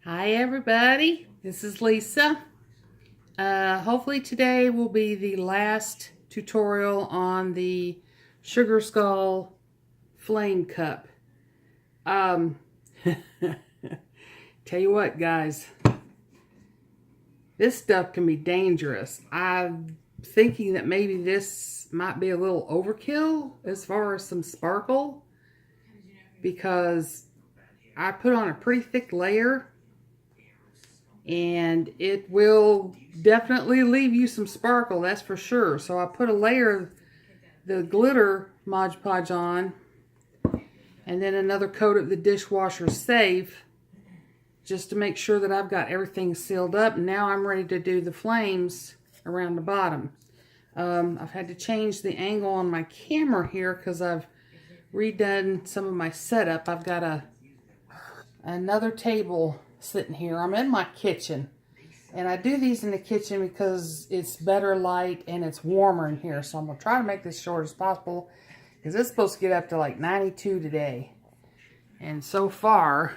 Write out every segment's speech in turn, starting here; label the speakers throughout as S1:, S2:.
S1: Hi everybody, this is Lisa. Hopefully today will be the last tutorial on the Sugar Skull Flame Cup. Tell you what guys, this stuff can be dangerous. I'm thinking that maybe this might be a little overkill as far as some sparkle, because I put on a pretty thick layer and it will definitely leave you some sparkle, that's for sure. So I put a layer of the glitter Mod Podge on, and then another coat of the dishwasher safe, just to make sure that I've got everything sealed up. Now I'm ready to do the flames around the bottom. I've had to change the angle on my camera here because I've redone some of my setup. I've got another table sitting here. I'm in my kitchen, and I do these in the kitchen because it's better light and it's warmer in here. So I'm gonna try to make this short as possible because it's supposed to get up to like 92 today, and so far,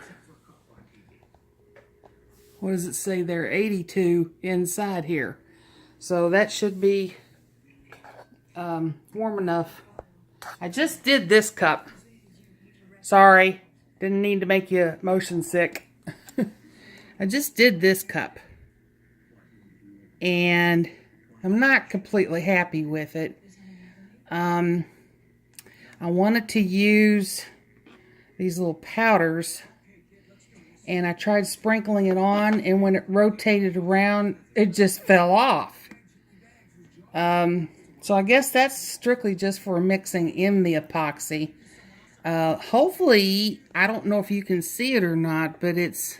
S1: what does it say there, 82 inside here. So that should be warm enough. I just did this cup. Sorry, didn't need to make you motion sick. I just did this cup, and I'm not completely happy with it. I wanted to use these little powders, and I tried sprinkling it on, and when it rotated around, it just fell off. So I guess that's strictly just for mixing in the epoxy. Hopefully, I don't know if you can see it or not, but it's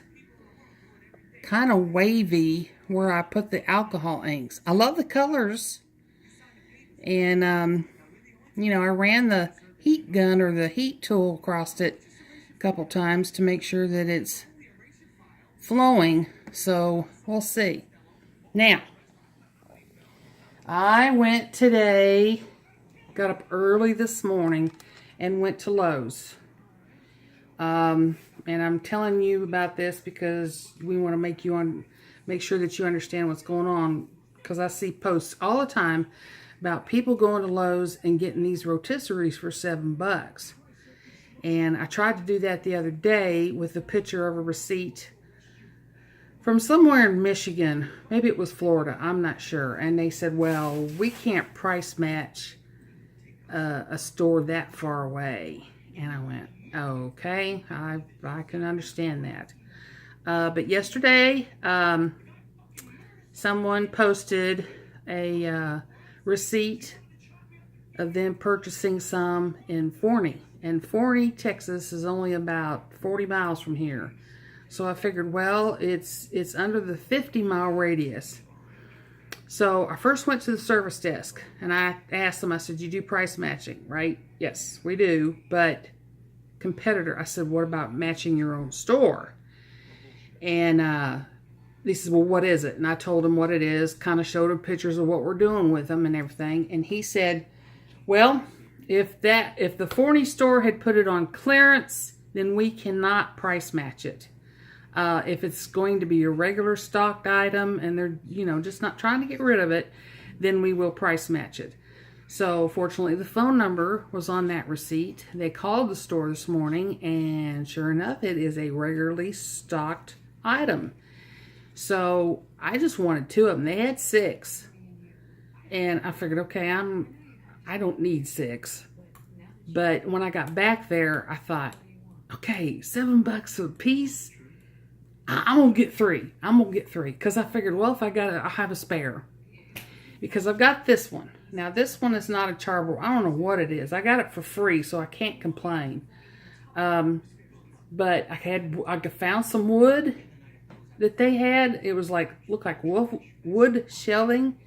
S1: kind of wavy where I put the alcohol inks. I love the colors, and you know, I ran the heat gun or the heat tool across it a couple times to make sure that it's flowing. So we'll see. Now, I went today, got up early this morning and went to Lowe's. And I'm telling you about this because we want to make sure that you understand what's going on, because I see posts all the time about people going to Lowe's and getting these rotisseries for $7. And I tried to do that the other day with a picture of a receipt from somewhere in Michigan. Maybe it was Florida, I'm not sure. And they said, well, we can't price match a store that far away. And I went, okay, I can understand that. But yesterday, someone posted a receipt of them purchasing some in Forney. And Forney, Texas is only about 40 miles from here. So I figured, well, it's under the 50-mile radius. So I first went to the service desk, and I asked them, I said, you do price matching, right? Yes, we do, but competitor. I said, what about matching your own store? And he said, well, what is it? And I told him what it is, kind of showed him pictures of what we're doing with them and everything. And he said, well, if the Forney store had put it on clearance, then we cannot price match it. If it's going to be a regular stocked item and they're, you know, just not trying to get rid of it, then we will price match it. So fortunately, the phone number was on that receipt. They called the store this morning, and sure enough, it is a regularly stocked item. So I just wanted 2 of them. They had 6, and I figured, okay, I don't need 6. But when I got back there, I thought, okay, $7 a piece. I'm gonna get 3. I'm gonna get 3 because I figured, well, if I got it, I'll have a spare. Because I've got this one. Now, this one is not a charbroil. I don't know what it is. I got it for free, so I can't complain. But I found some wood that they had. It was like, looked like wood shelving.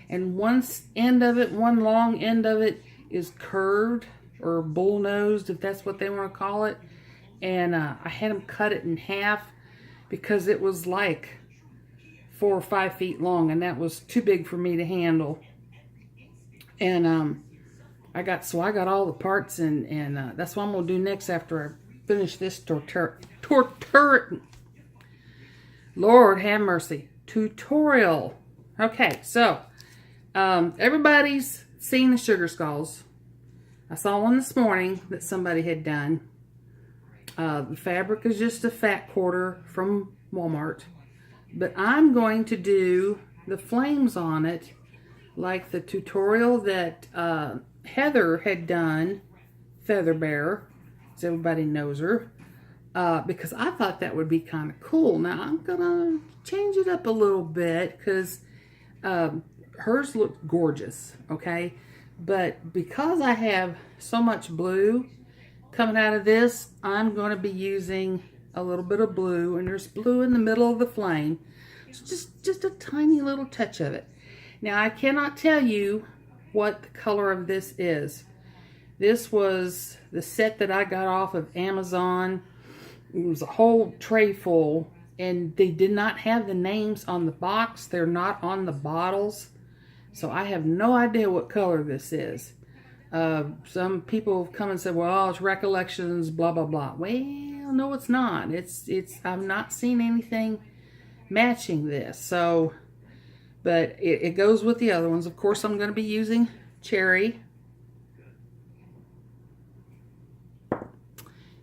S1: And one long end of it is curved or bull-nosed, if that's what they want to call it. And I had them cut it in half because it was like 4 or 5 feet long, and that was too big for me to handle. And I got all the parts, and that's what I'm gonna do next after I finish this Lord have mercy. Tutorial. Okay, so everybody's seen the sugar skulls. I saw one this morning that somebody had done. The fabric is just a fat quarter from Walmart. But I'm going to do the flames on it like the tutorial that Heather had done, Feather Bear, as everybody knows her, because I thought that would be kind of cool. Now I'm going to change it up a little bit because hers looked gorgeous, okay? But because I have so much blue coming out of this, I'm going to be using a little bit of blue, and there's blue in the middle of the flame. It's just a tiny little touch of it. Now, I cannot tell you what the color of this is. This was the set that I got off of Amazon. It was a whole tray full, and they did not have the names on the box. They're not on the bottles. So I have no idea what color this is. Some people have come and said, well, it's Recollections, blah, blah, blah. Well, no, it's not. I've not seen anything matching this. So, but it goes with the other ones. Of course, I'm going to be using Cherry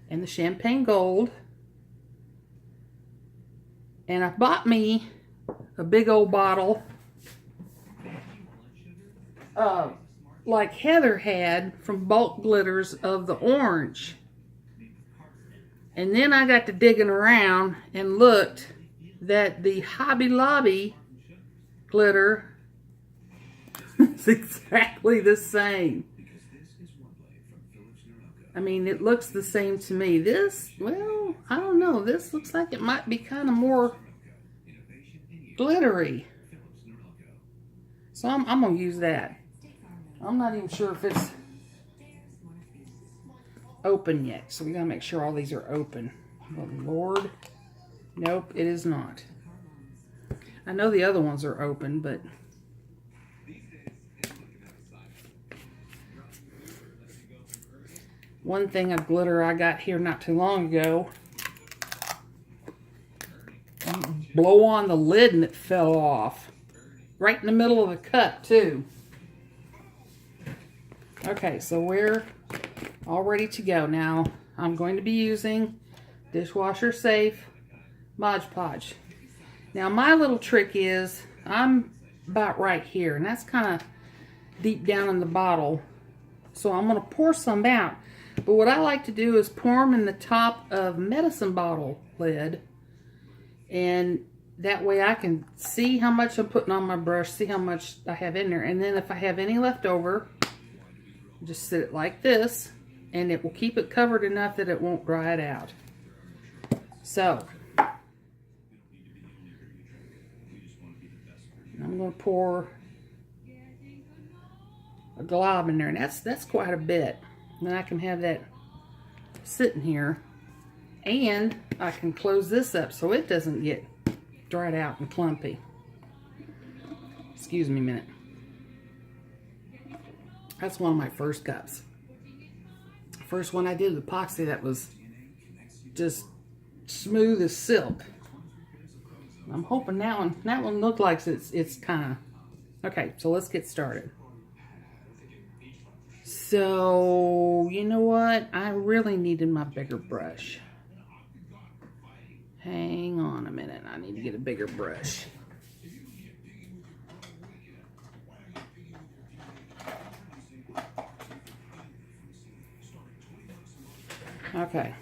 S1: and the Champagne Gold. And I bought me a big old bottle like Heather had from Bulk Glitters of the orange. And then I got to digging around and looked that the Hobby Lobby glitter is exactly the same. I mean, it looks the same to me. This, well, I don't know. This looks like it might be kind of more glittery. So I'm going to use that. I'm not even sure if it's open yet. So we got to make sure all these are open. Oh, Lord. Nope, it is not. I know the other ones are open, but one thing of glitter I got here not too long ago, blow on the lid and it fell off. Right in the middle of the cut, too. Okay, so we're all ready to go. Now, I'm going to be using dishwasher safe Mod Podge. Now, my little trick is I'm about right here, and that's kind of deep down in the bottle. So I'm going to pour some out. But what I like to do is pour them in the top of medicine bottle lid, and that way I can see how much I'm putting on my brush, see how much I have in there. And then if I have any left over, just sit it like this, and it will keep it covered enough that it won't dry it out. So, I'm going to pour a glob in there, and that's quite a bit. And then I can have that sitting here, and I can close this up so it doesn't get dried out and clumpy. Excuse me a minute. That's one of my first cups. First one I did with epoxy, that was just smooth as silk. I'm hoping that one looked like it's kind of okay. So let's get started. So you know what? I really needed my bigger brush. Hang on a minute. I need to get a bigger brush. Okay.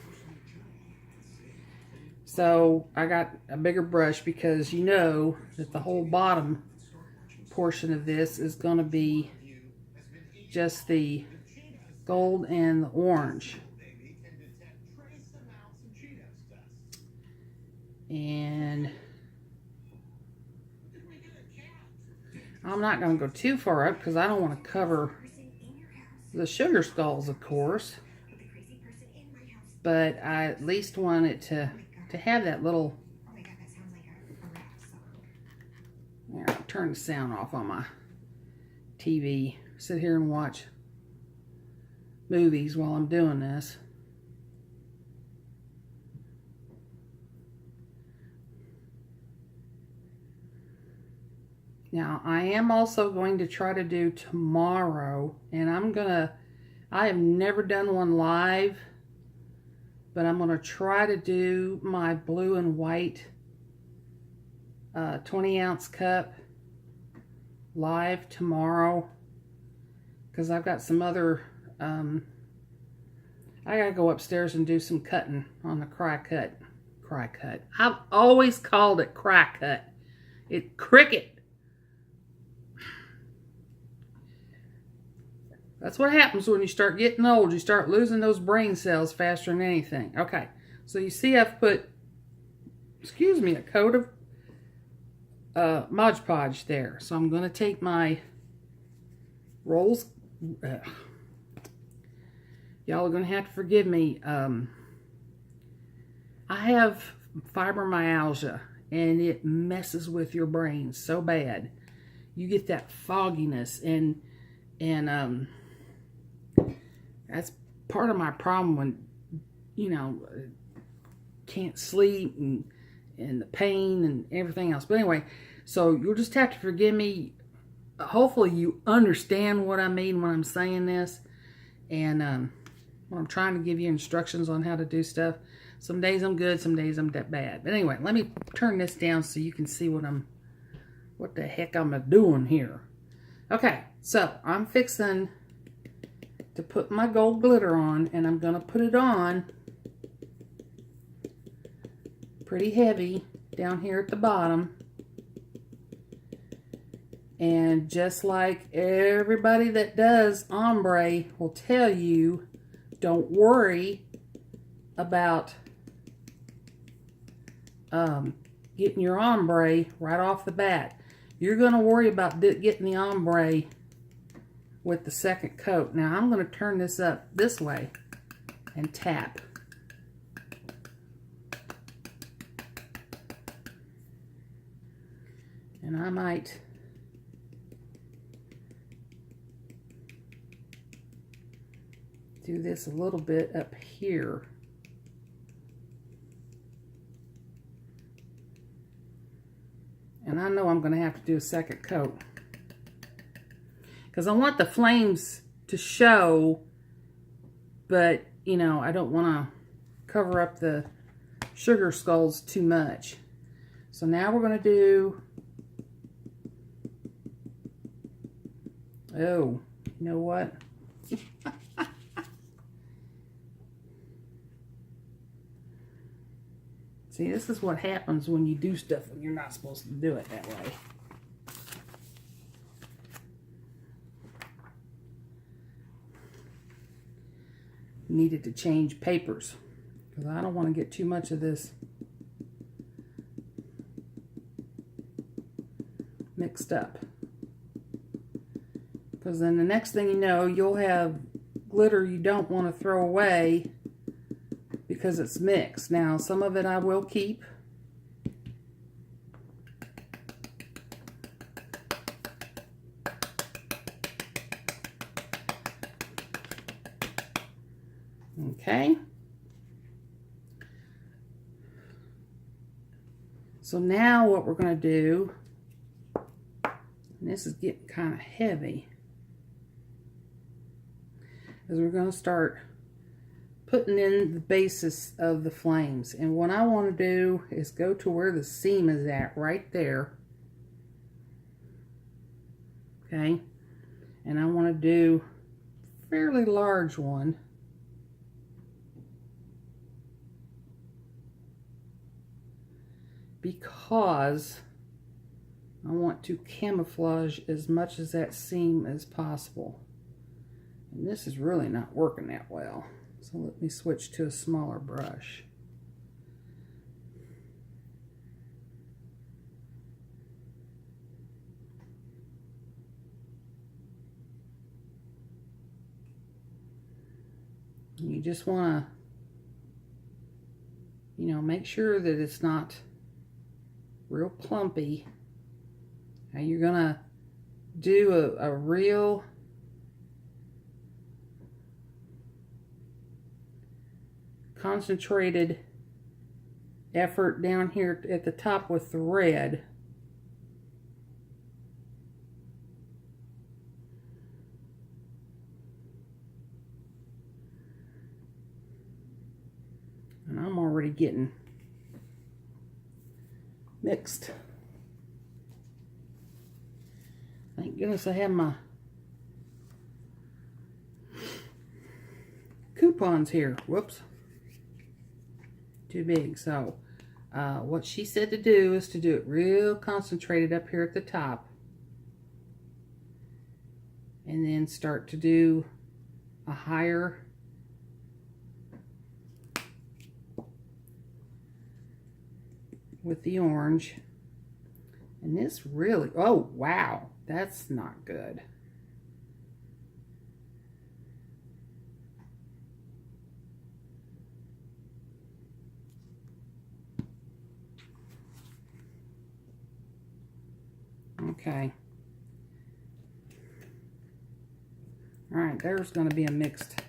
S1: So I got a bigger brush because you know that the whole bottom portion of this is going to be just the gold and the orange. And I'm not going to go too far up because I don't want to cover the sugar skulls, of course. But I at least want it to have that little... Here, I'll turn the sound off on my TV. Sit here and watch movies while I'm doing this. Now, I am also going to try to do tomorrow, and I have never done one live, but I'm going to try to do my blue and white 20-ounce cup live tomorrow, because I've got some other, I gotta go upstairs and do some cutting on the cry cut. I've always called it cry cut. It's cricket. That's what happens when you start getting old. You start losing those brain cells faster than anything. Okay, so you see I've put, excuse me, a coat of Mod Podge there. So I'm going to take my rolls. Y'all are going to have to forgive me. I have fibromyalgia, and it messes with your brain so bad. You get that fogginess, and that's part of my problem when, you know, can't sleep and the pain and everything else. But anyway, so you'll just have to forgive me. Hopefully you understand what I mean when I'm saying this. And when I'm trying to give you instructions on how to do stuff. Some days I'm good, some days I'm that bad. But anyway, let me turn this down so you can see what the heck I'm doing here. Okay, so I'm fixing to put my gold glitter on, and I'm going to put it on pretty heavy down here at the bottom. And just like everybody that does ombre will tell you, don't worry about getting your ombre right off the bat. You're going to worry about getting the ombre with the second coat. Now I'm going to turn this up this way and tap. And I might do this a little bit up here. And I know I'm going to have to do a second coat, because I want the flames to show, but, you know, I don't want to cover up the sugar skulls too much. So now we're going to do, oh, you know what? See, this is what happens when you do stuff when you're not supposed to do it that way. Needed to change papers, because I don't want to get too much of this mixed up. Because then the next thing you know, you'll have glitter you don't want to throw away because it's mixed. Now, some of it I will keep. Okay. So now what we're going to do, and this is getting kind of heavy, is we're going to start putting in the basis of the flames. And what I want to do is go to where the seam is at, right there. Okay. And I want to do a fairly large one. Because I want to camouflage as much of that seam as possible. And this is really not working that well. So let me switch to a smaller brush. You just want to, you know, make sure that it's not real clumpy. Now you're gonna do a real concentrated effort down here at the top with the red. already getting mixed. Thank goodness I have my coupons here. Whoops. Too big. So what she said to do is to do it real concentrated up here at the top. And then start to do a higher with the orange. And this really, oh wow, that's not good. Okay. All right, there's going to be a mixed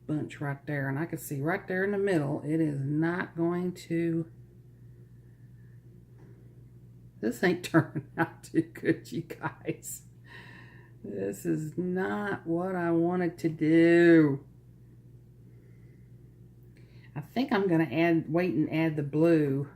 S1: bunch right there. And I can see right there in the middle, it is not going to, this ain't turning out too good, you guys. This is not what I wanted to do. I think I'm going to wait and add the blue.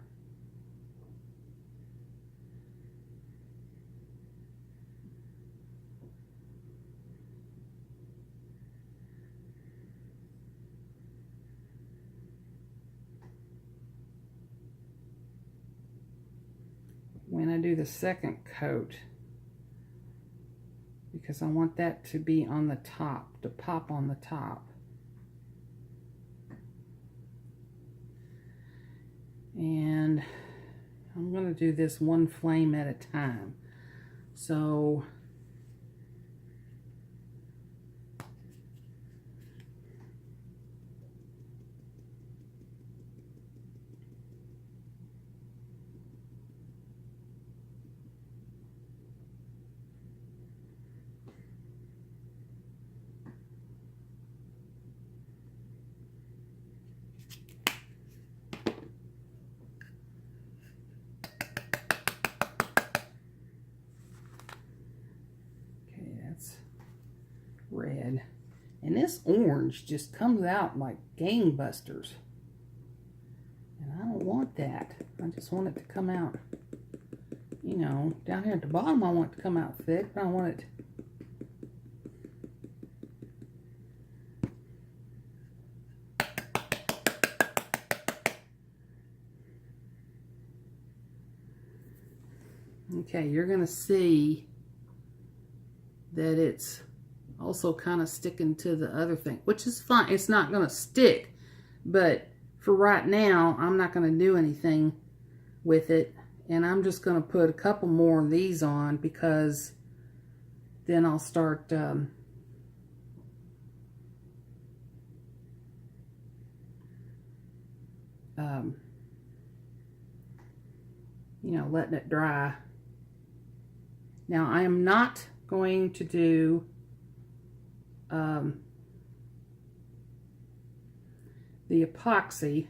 S1: When I do the second coat, because I want that to be on the top, to pop on the top. And I'm going to do this one flame at a time. So red, and this orange just comes out like gangbusters, and I don't want that. I just want it to come out, you know, down here at the bottom I want it to come out thick, but I want it okay. You're gonna see that it's also kind of sticking to the other thing, which is fine. It's not going to stick, but for right now, I'm not going to do anything with it, and I'm just going to put a couple more of these on, because then I'll start you know, letting it dry. Now I am not going to do the epoxy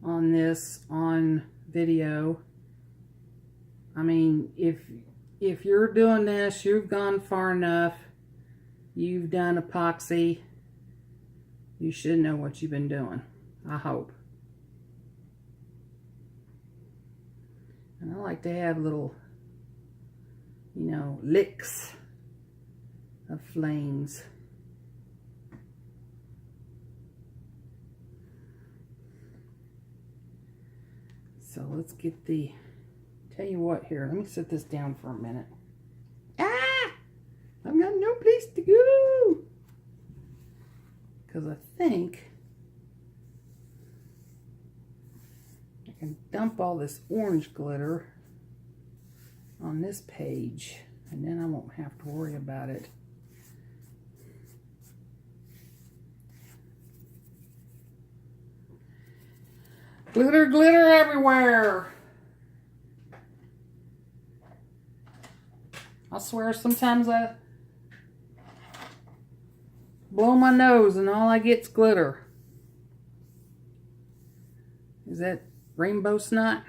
S1: on this on video. I mean, if you're doing this, you've gone far enough, you've done epoxy, you should know what you've been doing, I hope. And I like to have little, you know, licks of flames. So let's get the, tell you what here, let me set this down for a minute. Ah! I've got no place to go! Because I think I can dump all this orange glitter on this page, and then I won't have to worry about it. Glitter, glitter everywhere. I swear sometimes I blow my nose and all I get's glitter. Is that rainbow snot?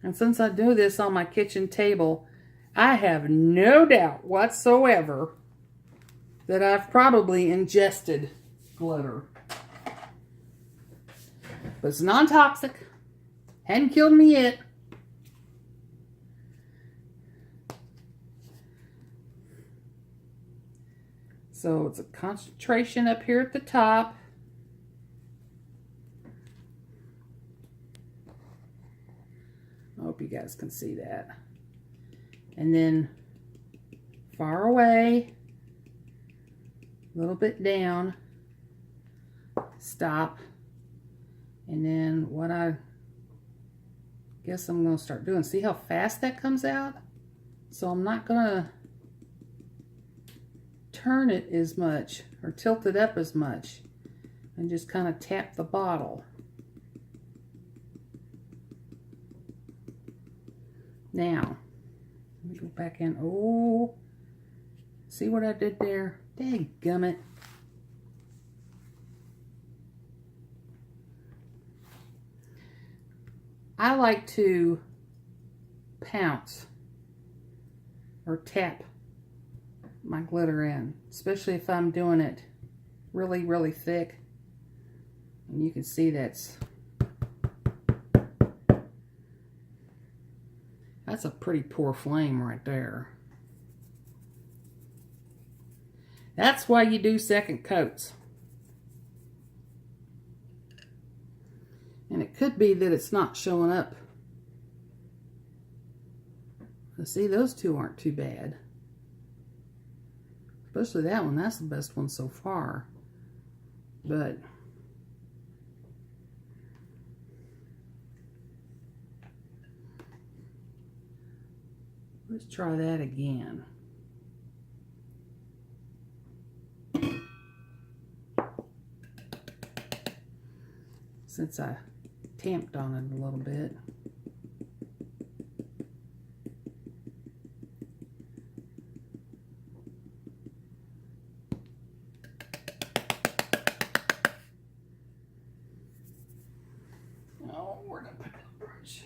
S1: And since I do this on my kitchen table, I have no doubt whatsoever that I've probably ingested glitter. But it's non-toxic. Hadn't killed me yet. So it's a concentration up here at the top. I hope you guys can see that. And then far away, a little bit down, stop. And then what I guess I'm going to start doing, see how fast that comes out? So I'm not going to turn it as much or tilt it up as much, and just kind of tap the bottle. Now, let me go back in. Oh, see what I did there? Dadgummit. I like to pounce or tap my glitter in, especially if I'm doing it really, really thick. And you can see that's a pretty poor flame right there. That's why you do second coats. And it could be that it's not showing up. See, those two aren't too bad. Especially that one. That's the best one so far. But let's try that again. Since I tamped on it a little bit. Oh, we're gonna pick up a brush.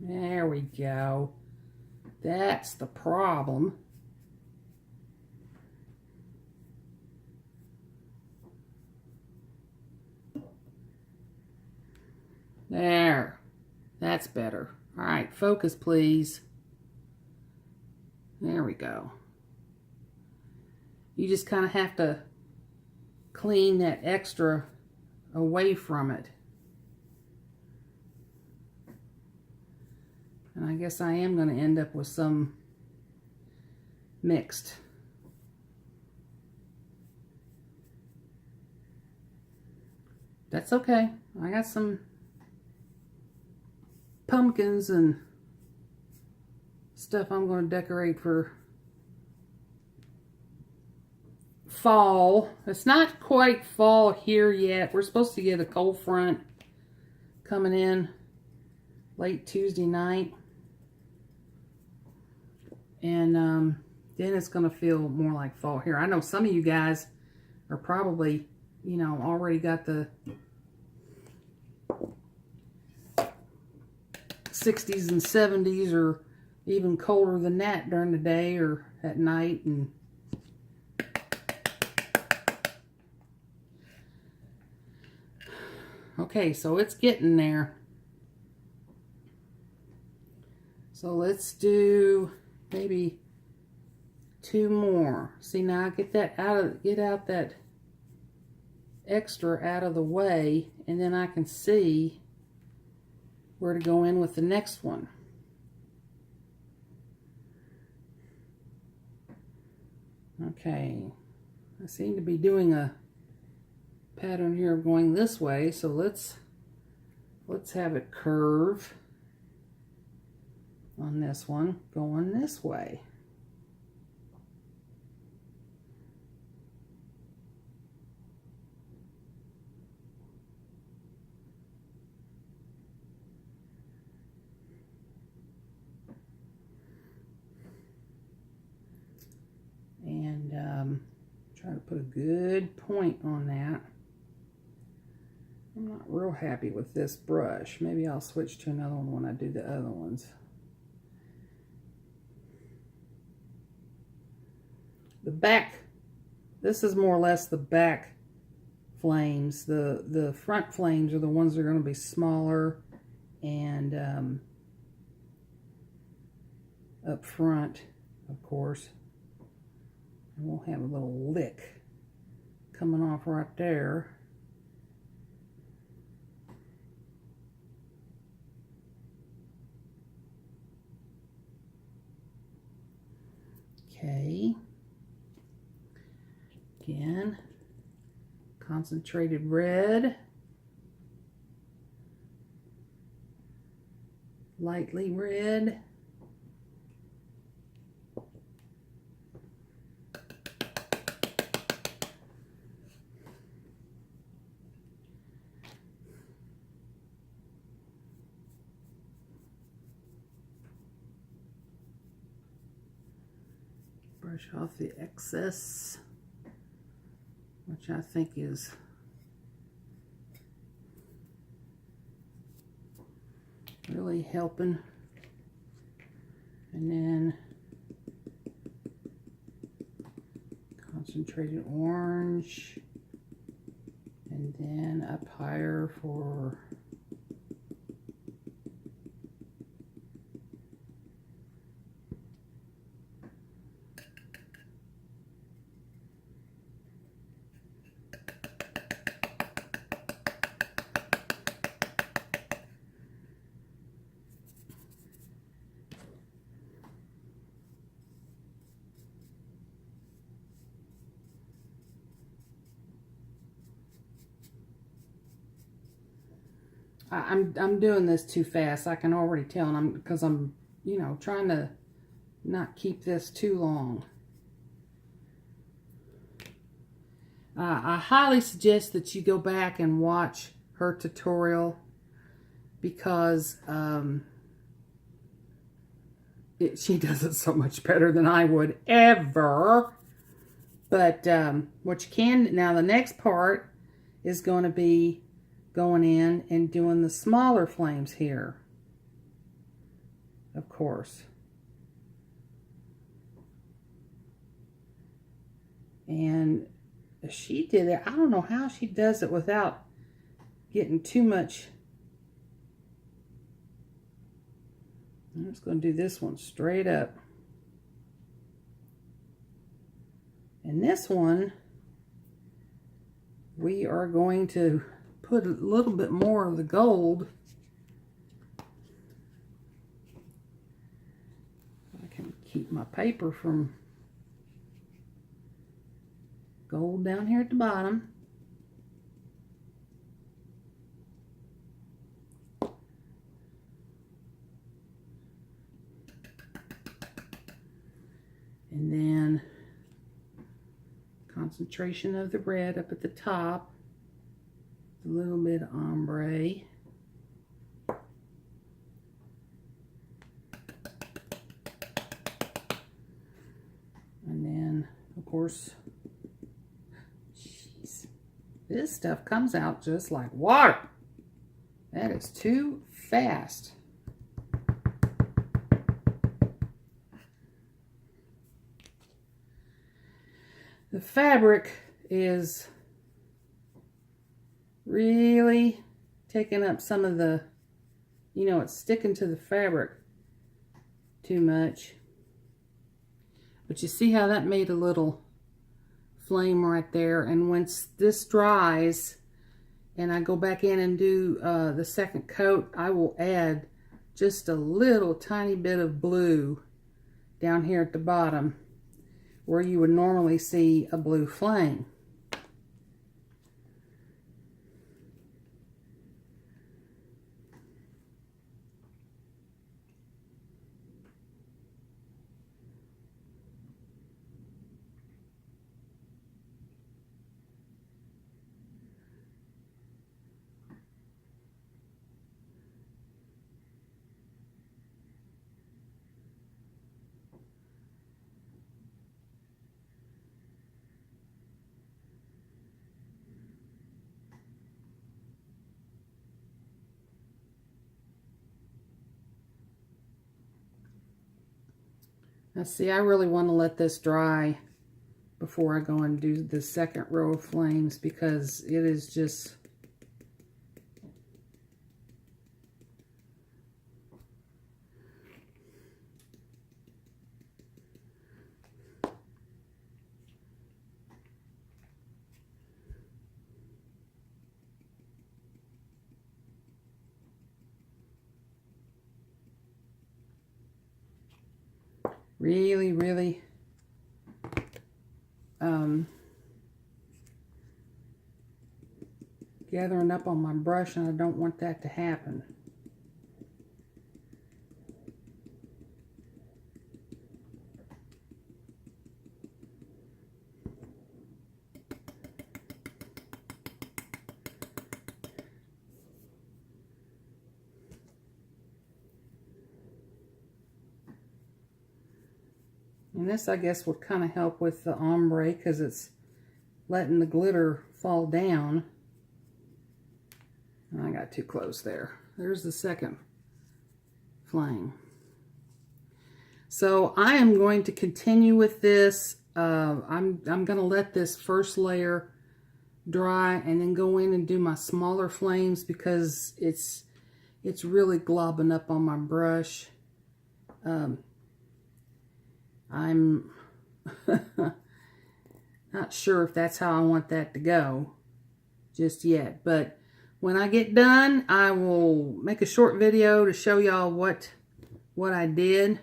S1: There we go. That's the problem. There. That's better. All right, focus, please. There we go. You just kind of have to clean that extra away from it. And I guess I am going to end up with some mixed. That's okay. I got some pumpkins and stuff I'm going to decorate for fall. It's not quite fall here yet. We're supposed to get a cold front coming in late Tuesday night. And then it's going to feel more like fall here. I know some of you guys are probably, you know, already got the 60s and 70s or even colder than that during the day or at night. And okay, so it's getting there. So let's do maybe 2 more. See, now I get out that extra out of the way, and then I can see where to go in with the next one. Okay, I seem to be doing a pattern here of going this way, so let's have it curve on this one going this way. And try to put a good point on that. Not real happy with this brush. Maybe I'll switch to another one when I do the other ones. The back, this is more or less the back flames. The front flames are the ones that are going to be smaller and up front, of course. And we'll have a little lick coming off right there. Okay. Again, concentrated red, lightly red, brush off the excess, which I think is really helping. And then concentrated orange, and then up higher for I'm doing this too fast. I can already tell, and because I'm you know, trying to not keep this too long. I highly suggest that you go back and watch her tutorial because she does it so much better than I would ever. But what you can, now the next part is going to be going in and doing the smaller flames here, of course. And she did it. I don't know how she does it without getting too much. I'm just going to do this one straight up. And this one, we are going to put a little bit more of the gold. I can keep my paper from gold down here at the bottom. And then concentration of the red up at the top. A little bit of ombre. And then, of course, jeez, this stuff comes out just like water. That is too fast. The fabric is really taking up some of the, you know, it's sticking to the fabric too much. But you see how that made a little flame right there. And once this dries and I go back in and do the second coat, I will add just a little tiny bit of blue down here at the bottom where you would normally see a blue flame. Now see, I really want to let this dry before I go and do the second row of flames, because it is just really gathering up on my brush, and I don't want that to happen. And this, I guess, would kind of help with the ombre, because it's letting the glitter fall down. I got too close there. There's the second flame. So I am going to continue with this. I'm going to let this first layer dry and then go in and do my smaller flames, because it's really globbing up on my brush. I'm not sure if that's how I want that to go just yet, but when I get done, I will make a short video to show y'all what I did.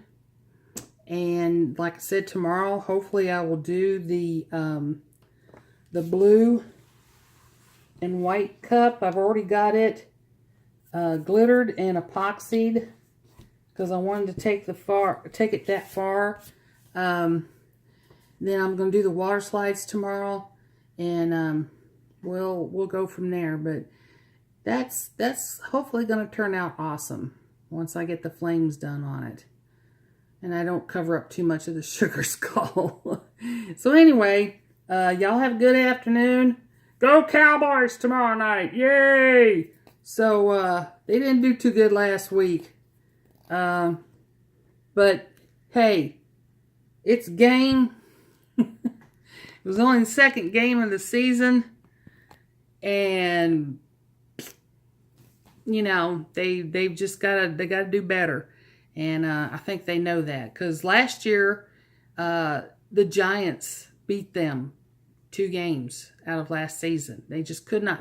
S1: And like I said, tomorrow, hopefully I will do the blue and white cup. I've already got it glittered and epoxied, because I wanted to take it that far. Then I'm going to do the water slides tomorrow, and we'll go from there. But that's hopefully going to turn out awesome once I get the flames done on it, and I don't cover up too much of the sugar skull. So anyway, y'all have a good afternoon. Go Cowboys tomorrow night. Yay! So they didn't do too good last week. But hey, it's game. It was only the second game of the season, and you know, they've just gotta do better, and I think they know that, because last year the Giants beat them 2 games out of last season. They just could not.